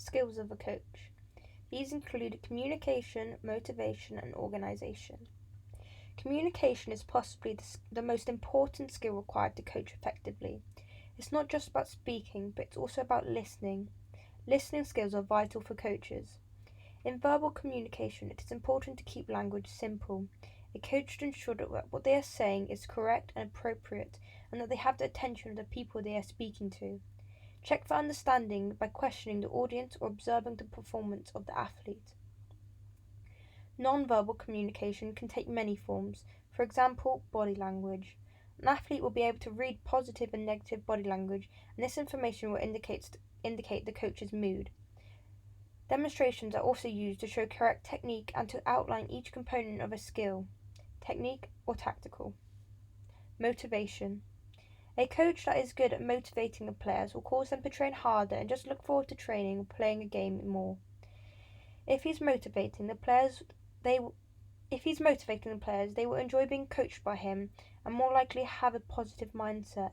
skills of a coach. These include communication, motivation, and organisation. Communication is possibly the most important skill required to coach effectively. It's not just about speaking, but it's also about listening. Listening skills are vital for coaches. In verbal communication, it is important to keep language simple. A coach should ensure that what they are saying is correct and appropriate, and that they have the attention of the people they are speaking to. Check for understanding by questioning the audience or observing the performance of the athlete. Non-verbal communication can take many forms, for example, body language. An athlete will be able to read positive and negative body language, and this information will indicate the coach's mood. Demonstrations are also used to show correct technique and to outline each component of a skill, technique or tactical. Motivation. A coach that is good at motivating the players will cause them to train harder and just look forward to training or playing a game more. If he's motivating the players, they will enjoy being coached by him and more likely have a positive mindset.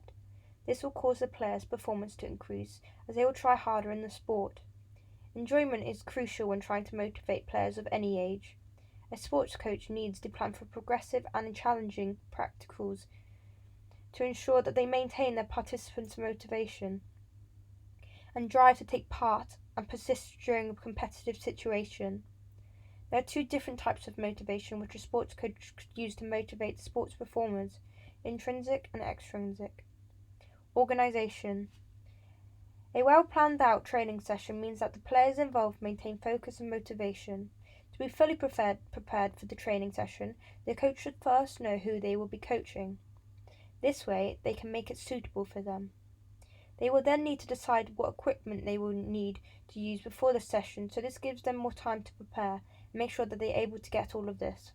This will cause the players' performance to increase as they will try harder in the sport. Enjoyment is crucial when trying to motivate players of any age. A sports coach needs to plan for progressive and challenging practicals to ensure that they maintain their participants' motivation and drive to take part and persist during a competitive situation. There are two different types of motivation which a sports coach could use to motivate sports performers: intrinsic and extrinsic. Organisation. A well-planned out training session means that the players involved maintain focus and motivation. To be fully prepared for the training session, the coach should first know who they will be coaching. This way, they can make it suitable for them. They will then need to decide what equipment they will need to use before the session, so this gives them more time to prepare and make sure that they are able to get all of this.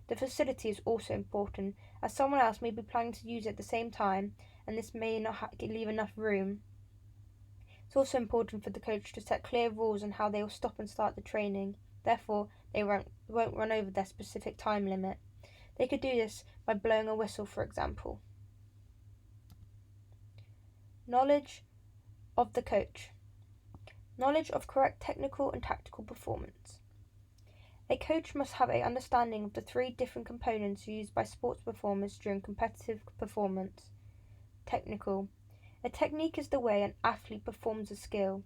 The facility is also important, as someone else may be planning to use it at the same time, and this may not leave enough room. It's also important for the coach to set clear rules on how they will stop and start the training. Therefore, they won't run over their specific time limit. They could do this by blowing a whistle, for example. Knowledge of the coach. Knowledge of correct technical and tactical performance. A coach must have an understanding of the three different components used by sports performers during competitive performance. Technical. A technique is the way an athlete performs a skill.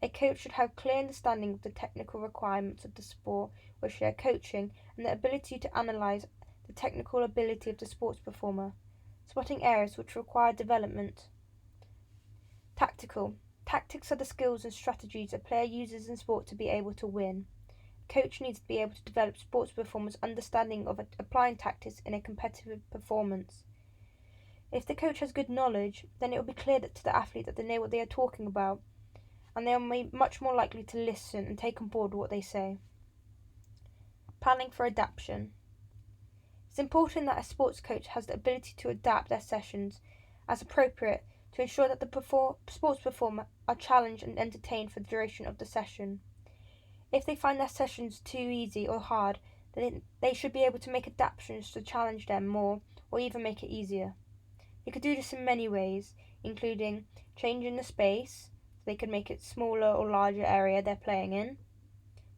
A coach should have clear understanding of the technical requirements of the sport which they are coaching and the ability to analyse the technical ability of the sports performer, spotting areas which require development. Tactical. Tactics are the skills and strategies a player uses in sport to be able to win. A coach needs to be able to develop sports performers' understanding of applying tactics in a competitive performance. If the coach has good knowledge, then it will be clear to the athlete that they know what they are talking about, and they are much more likely to listen and take on board what they say. Planning for adaptation. It's important that a sports coach has the ability to adapt their sessions as appropriate to ensure that the sports performer are challenged and entertained for the duration of the session. If they find their sessions too easy or hard, then they should be able to make adaptations to challenge them more or even make it easier. They could do this in many ways, including changing the space, so they could make it smaller or larger area they're playing in.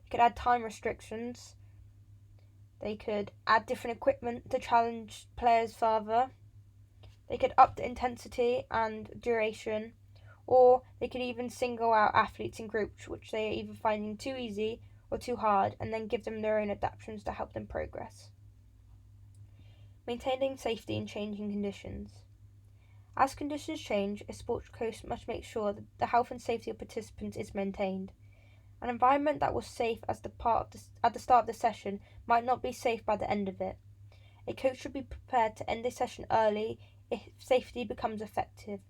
They could add time restrictions. They could add different equipment to challenge players further. They could up the intensity and duration, or they could even single out athletes in groups which they are either finding too easy or too hard, and then give them their own adaptations to help them progress. Maintaining safety in changing conditions. As conditions change, a sports coach must make sure that the health and safety of participants is maintained. An environment that was safe at the start of the session might not be safe by the end of it. A coach should be prepared to end a session early if safety becomes effective.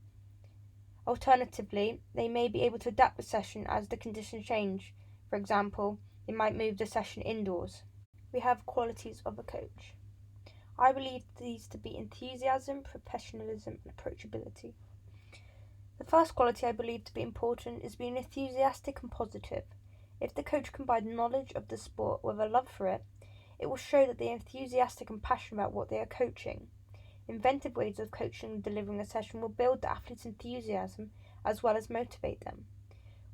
Alternatively, they may be able to adapt the session as the conditions change. For example, they might move the session indoors. We have qualities of a coach. I believe these to be enthusiasm, professionalism, and approachability. The first quality I believe to be important is being enthusiastic and positive. If the coach combines knowledge of the sport with a love for it, it will show that they are enthusiastic and passionate about what they are coaching. Inventive ways of coaching and delivering a session will build the athlete's enthusiasm as well as motivate them.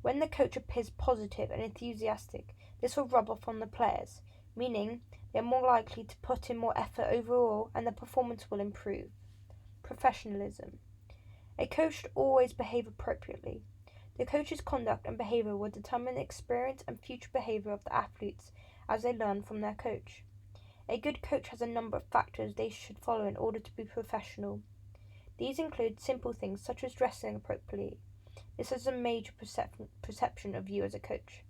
When the coach appears positive and enthusiastic, this will rub off on the players, meaning they are more likely to put in more effort overall and the performance will improve. Professionalism. A coach should always behave appropriately. The coach's conduct and behavior will determine the experience and future behavior of the athletes as they learn from their coach. A good coach has a number of factors they should follow in order to be professional. These include simple things such as dressing appropriately. This is a major perception of you as a coach.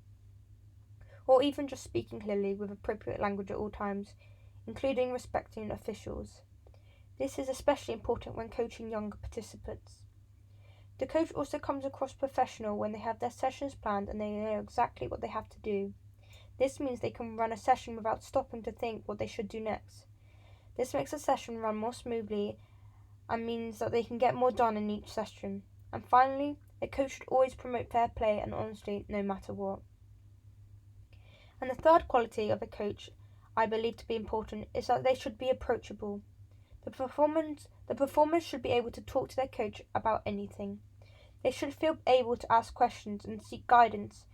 Or even just speaking clearly with appropriate language at all times, including respecting officials. This is especially important when coaching younger participants. The coach also comes across professional when they have their sessions planned and they know exactly what they have to do. This means they can run a session without stopping to think what they should do next. This makes a session run more smoothly and means that they can get more done in each session. And finally, a coach should always promote fair play and honesty no matter what. And the third quality of a coach I believe to be important is that they should be approachable. The performers should be able to talk to their coach about anything. They should feel able to ask questions and seek guidance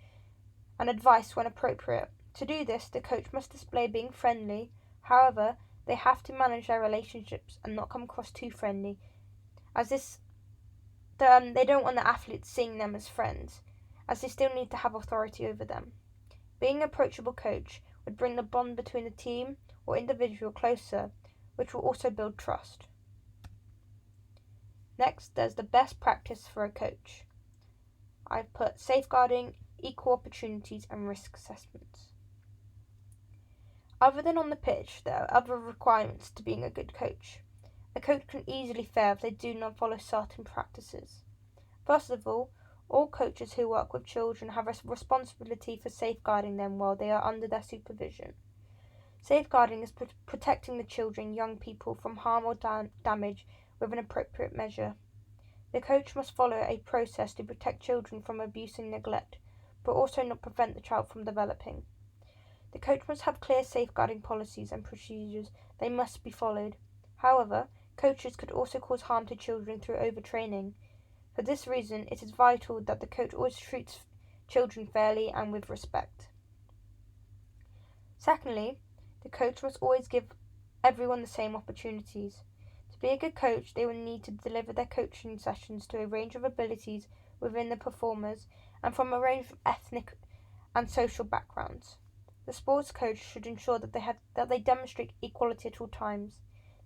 and advice when appropriate. To do this, the coach must display being friendly. However, they have to manage their relationships and not come across too friendly, as they don't want the athletes seeing them as friends, as they still need to have authority over them. Being an approachable coach would bring the bond between the team or individual closer, which will also build trust. Next, there's the best practice for a coach. I've put safeguarding, equal opportunities, and risk assessments. Other than on the pitch, there are other requirements to being a good coach. A coach can easily fail if they do not follow certain practices. First of all coaches who work with children have a responsibility for safeguarding them while they are under their supervision. Safeguarding is protecting the children, young people from harm or damage with an appropriate measure. The coach must follow a process to protect children from abuse and neglect, but also not prevent the child from developing. The coach must have clear safeguarding policies and procedures. They must be followed. However, coaches could also cause harm to children through overtraining. For this reason, it is vital that the coach always treats children fairly and with respect. Secondly, the coach must always give everyone the same opportunities. To be a good coach, they will need to deliver their coaching sessions to a range of abilities within the performers and from a range of ethnic and social backgrounds. The sports coach should ensure that they demonstrate equality at all times.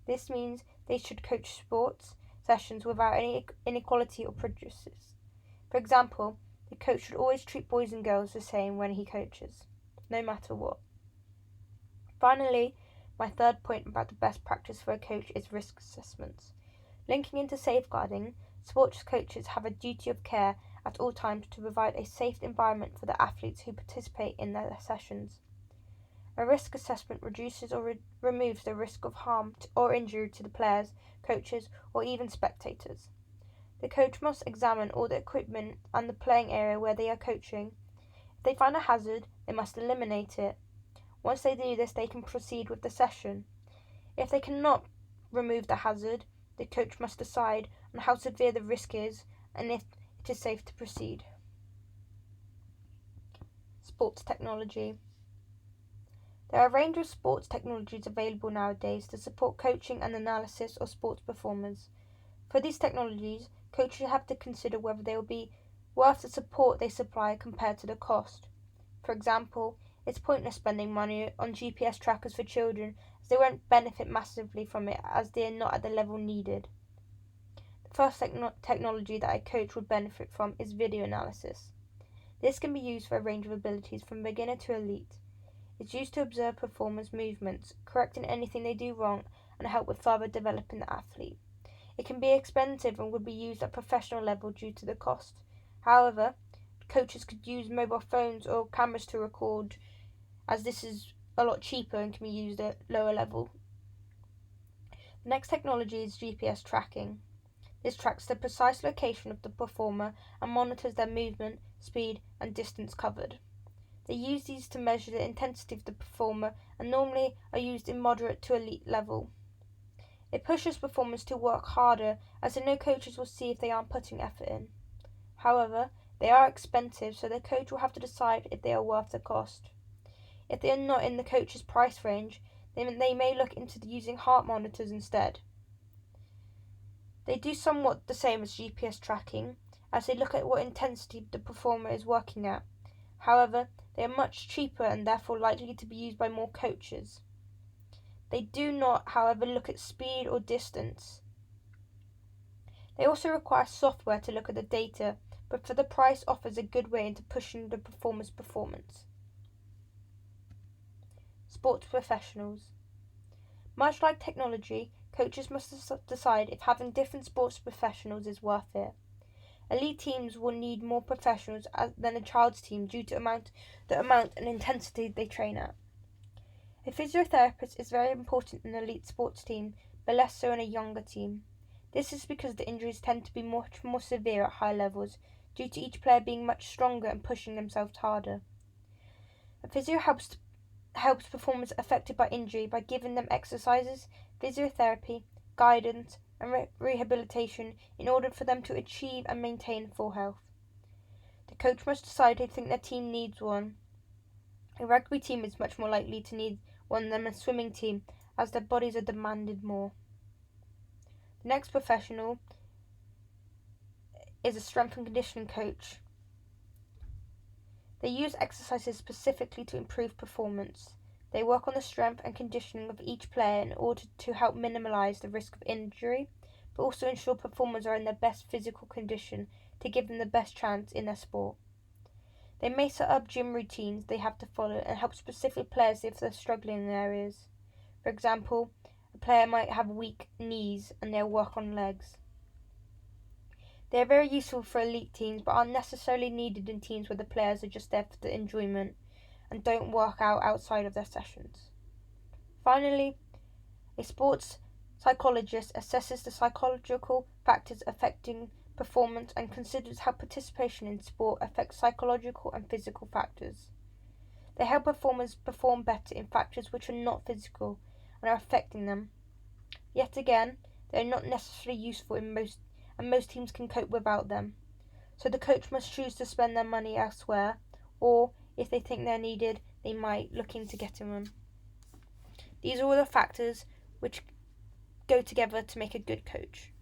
This means they should coach sports sessions without any inequality or prejudices. For example, the coach should always treat boys and girls the same when he coaches, no matter what. Finally, my third point about the best practice for a coach is risk assessments. Linking into safeguarding, sports coaches have a duty of care at all times to provide a safe environment for the athletes who participate in their sessions. A risk assessment reduces or removes the risk of harm or injury to the players, coaches, or even spectators. The coach must examine all the equipment and the playing area where they are coaching. If they find a hazard, they must eliminate it. Once they do this, they can proceed with the session. If they cannot remove the hazard, the coach must decide on how severe the risk is and if it is safe to proceed. Sports technology. There are a range of sports technologies available nowadays to support coaching and analysis of sports performers. For these technologies, coaches have to consider whether they will be worth the support they supply compared to the cost. For example, it's pointless spending money on GPS trackers for children as they won't benefit massively from it as they are not at the level needed. The first technology that a coach would benefit from is video analysis. This can be used for a range of abilities from beginner to elite. It's used to observe performers' movements, correcting anything they do wrong, and help with further developing the athlete. It can be expensive and would be used at professional level due to the cost. However, coaches could use mobile phones or cameras to record, as this is a lot cheaper and can be used at lower level. The next technology is GPS tracking. This tracks the precise location of the performer and monitors their movement, speed, and distance covered. They use these to measure the intensity of the performer and normally are used in moderate to elite level. It pushes performers to work harder as they know coaches will see if they aren't putting effort in. However, They are expensive, so the coach will have to decide if they are worth the cost. If they are not in the coach's price range, then they may look into using heart monitors instead. They do somewhat the same as GPS tracking, as they look at what intensity the performer is working at. However, they are much cheaper and therefore likely to be used by more coaches. They do not, however, look at speed or distance. They also require software to look at the data, but for the price offers a good way into pushing the performer's performance. Sports professionals. Much like technology, coaches must decide if having different sports professionals is worth it. Elite teams will need more professionals than a child's team due to the amount and intensity they train at. A physiotherapist is very important in an elite sports team, but less so in a younger team. This is because the injuries tend to be much more severe at high levels, due to each player being much stronger and pushing themselves harder. A physio helps performers affected by injury by giving them exercises, physiotherapy, guidance, and rehabilitation in order for them to achieve and maintain full health. The coach must decide if they think their team needs one. A rugby team is much more likely to need one than a swimming team, as their bodies are demanded more. The next professional is a strength and conditioning coach. They use exercises specifically to improve performance. They work on the strength and conditioning of each player in order to help minimize the risk of injury, but also ensure performers are in their best physical condition to give them the best chance in their sport. They may set up gym routines they have to follow and help specific players if they're struggling in areas. For example, a player might have weak knees and they'll work on legs. They are very useful for elite teams, but aren't necessarily needed in teams where the players are just there for the enjoyment and don't work out outside of their sessions. Finally, a sports psychologist assesses the psychological factors affecting performance and considers how participation in sport affects psychological and physical factors. They help performers perform better in factors which are not physical and are affecting them. Yet again, they are not necessarily useful and most teams can cope without them. So the coach must choose to spend their money elsewhere, or if they think they're needed, they might look into getting them. These are all the factors which go together to make a good coach.